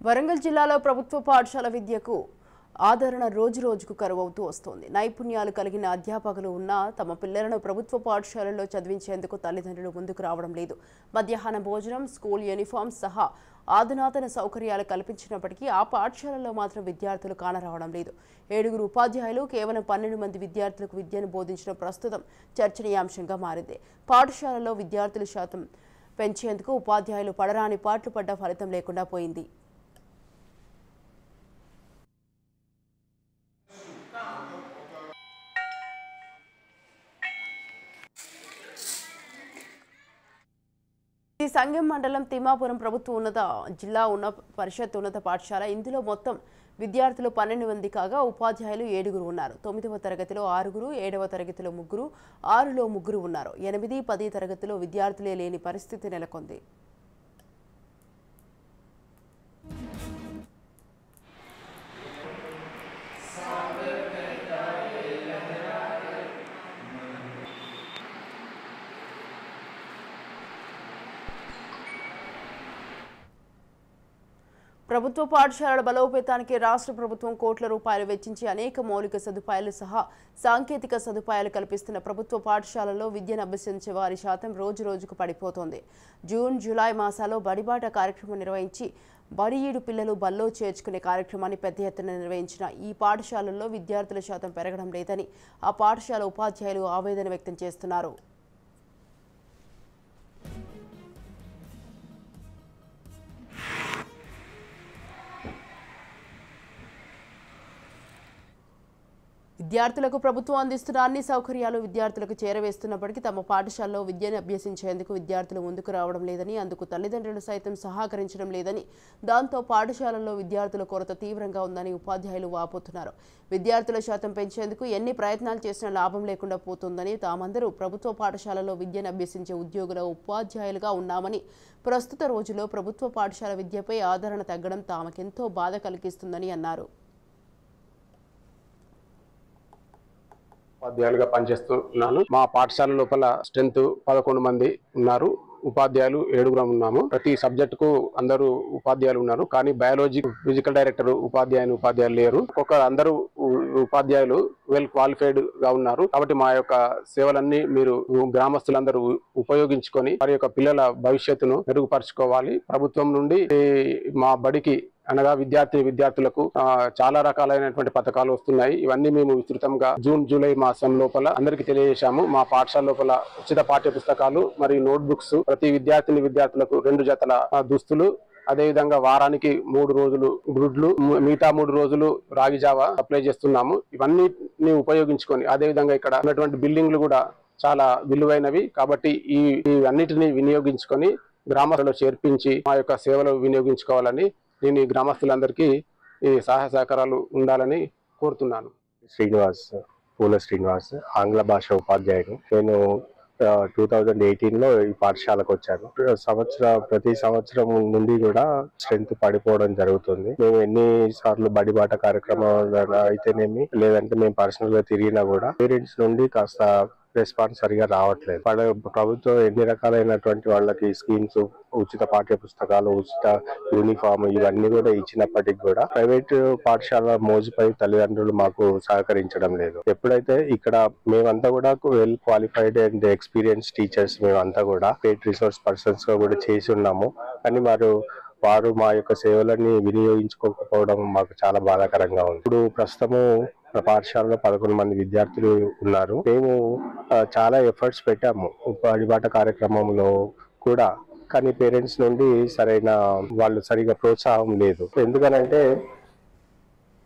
వరంగల్ జిల్లాలో ప్రభుత్వ పాఠశాల విద్యకు ఆదరణ రోజురోజుకు కరువవుతూ వస్తోంది. నైపుణ్యాలు కలిగిన అధ్యాపకులు ఉన్నా తమ పిల్లలను ప్రభుత్వ పాఠశాలల్లో చదివించేందుకు తల్లిదండ్రులు ముందుకు రావడం లేదు. మధ్యాహ్న భోజనం, స్కూల్ యూనిఫామ్ సహా ఆధునాతన సౌకర్యాలు కల్పించినప్పటికీ ఆ పాఠశాలల్లో మాత్రం విద్యార్థులు కానరావడం లేదు. 7 ఉపాధ్యాయులు కేవలం 12 మంది విద్యార్థులకు విద్యను బోధించడం ప్రస్తుతం చర్చనీయాంశంగా మారింది. పాఠశాలలో విద్యార్థుల శాతం పెంచేందుకు ఉపాధ్యాయులు పడరాని పాట్లు పడ్డ ఫలితం లేకుండా పోయింది. సంగం మండలం తిమ్మాపురం ప్రభుత్వ జిల్లా పరిషత్ ఉన్నత పాఠశాల. ఇందులో మొత్తం విద్యార్థులు 12 మంది కాగా ఉపాధ్యాయులు 7 ఉన్నారు. 9వ తరగతిలో 6, 7వ తరగతిలో 3, 6లో 3 ఉన్నారు. 8, 10 తరగతిలో విద్యార్థులే లేని పరిస్థితి నెలకొంది. ప్రభుత్వ పాఠశాలల బలోపేతానికి రాష్ట్ర ప్రభుత్వం కోట్ల రూపాయలు వెచ్చించి అనేక మౌలిక సదుపాయాలు సహా సాంకేతిక సదుపాయాలు కల్పిస్తున్న ప్రభుత్వ పాఠశాలల్లో విద్యను అభ్యసించే వారి శాతం రోజురోజుకు పడిపోతోంది. జూన్, జూలై మాసాల్లో బడిబాట కార్యక్రమం నిర్వహించి బడిఈడు పిల్లలు బల్లో చేర్చుకునే కార్యక్రమాన్ని పెద్ద ఎత్తున నిర్వహించిన ఈ పాఠశాలల్లో విద్యార్థుల శాతం పెరగడం లేదని ఆ పాఠశాల ఉపాధ్యాయులు ఆవేదన వ్యక్తం చేస్తున్నారు. విద్యార్థులకు ప్రభుత్వం అందిస్తున్న అన్ని సౌకర్యాలు విద్యార్థులకు చేరవేస్తున్నప్పటికీ తమ పాఠశాలలో విద్యను అభ్యసించేందుకు విద్యార్థులు ముందుకు రావడం లేదని, అందుకు తల్లిదండ్రులు సైతం సహకరించడం లేదని, దాంతో పాఠశాలల్లో విద్యార్థుల కొరత తీవ్రంగా ఉందని ఉపాధ్యాయులు వాపోతున్నారు. విద్యార్థుల శాతం పెంచేందుకు ఎన్ని ప్రయత్నాలు చేసినా లాభం లేకుండా పోతుందని, తామందరూ ప్రభుత్వ పాఠశాలలో విద్యను అభ్యసించే ఉద్యోగుల ఉపాధ్యాయులుగా ఉన్నామని, ప్రస్తుత రోజుల్లో ప్రభుత్వ పాఠశాల విద్యపై ఆదరణ తగ్గడం తామకెంతో బాధ కలిగిస్తుందని అన్నారు. ఉపాధ్యాయులుగా పనిచేస్తున్నాను. మా పాఠశాల లోపల స్ట్రెంత్ 11 మంది ఉన్నారు. ఉపాధ్యాయులు 7 ఉన్నాము. ప్రతి సబ్జెక్టుకు అందరూ ఉపాధ్యాయులు ఉన్నారు. కానీ బయాలజీ ఫిజికల్ డైరెక్టర్ ఉపాధ్యాయులు లేరు. అందరూ ఉపాధ్యాయులు వెల్ క్వాలిఫైడ్ గా ఉన్నారు. కాబట్టి మా యొక్క సేవలన్నీ మీరు గ్రామస్తులందరూ ఉపయోగించుకొని వారి యొక్క పిల్లల భవిష్యత్తును మెరుగుపరచుకోవాలి. ప్రభుత్వం నుండి మా బడికి అనగా విద్యార్థులకు చాలా రకాలైనటువంటి పథకాలు వస్తున్నాయి. ఇవన్నీ మేము విస్తృతంగా జూన్, జూలై మాసం లోపల అందరికీ తెలియజేశాము. మా పాఠశాల లోపల ఉచిత పాఠ్య పుస్తకాలు మరియు నోట్ బుక్స్, ప్రతి విద్యార్థులకు 2 జతల దుస్తులు, అదేవిధంగా వారానికి 3 రోజులు గుడ్లు, మిగతా 3 రోజులు రాగి జావా అప్లై చేస్తున్నాము. ఇవన్నీ ఉపయోగించుకొని అదేవిధంగా ఇక్కడ ఉన్నటువంటి బిల్డింగ్లు కూడా చాలా విలువైనవి. కాబట్టి ఇవన్నిటిని వినియోగించుకొని గ్రామాలలో చేర్పించి మా యొక్క సేవలు వినియోగించుకోవాలని నేను ఈ గ్రామస్తులందరికీ ఈ సహాయ సహకారాలు ఉండాలని కోరుతున్నాను. పూల శ్రీనివాస్, ఆంగ్ల భాష ఉపాధ్యాయుడు. నేను 2018లో ఈ పాఠశాలకు వచ్చాను. ప్రతి సంవత్సరం నుండి కూడా స్ట్రెంత్ పడిపోవడం జరుగుతుంది. మేము ఎన్నిసార్లు బడిబాట కార్యక్రమాలు అయితేనేమి, లేదంటే మేము పర్సనల్ గా తిరిగినా కూడా పేరెంట్స్ నుండి కాస్త రెస్పాన్స్ సరిగా రావట్లేదు. ప్రభుత్వం ఎన్ని రకాలైనటువంటి వాళ్ళకి స్కీమ్స్, ఉచిత పాఠ్య పుస్తకాలు, ఉచిత యూనిఫామ్ ఇవన్నీ కూడా ఇచ్చినప్పటికీ కూడా ప్రైవేట్ పాఠశాల మోజుపై తల్లిదండ్రులు మాకు సహకరించడం లేదు. ఎప్పుడైతే ఇక్కడ మేమంతా కూడా well qualified and experience teachers, మేమంతా కూడా స్టేట్ రిసోర్స్ పర్సన్స్ గా కూడా చేసి ఉన్నాము. కానీ వారు మా యొక్క సేవలని వినియోగించుకోకపోవడం మాకు చాలా బాధాకరంగా ఉంది. ఇప్పుడు ప్రస్తుతము పాఠశాలలో 11 మంది విద్యార్థులు ఉన్నారు. మేము చాలా ఎఫర్ట్స్ పెట్టాము బడిబాట కార్యక్రమంలో కూడా, కానీ పేరెంట్స్ నుండి సరైన వాళ్ళు సరిగా ప్రోత్సాహం లేదు. ఎందుకనంటే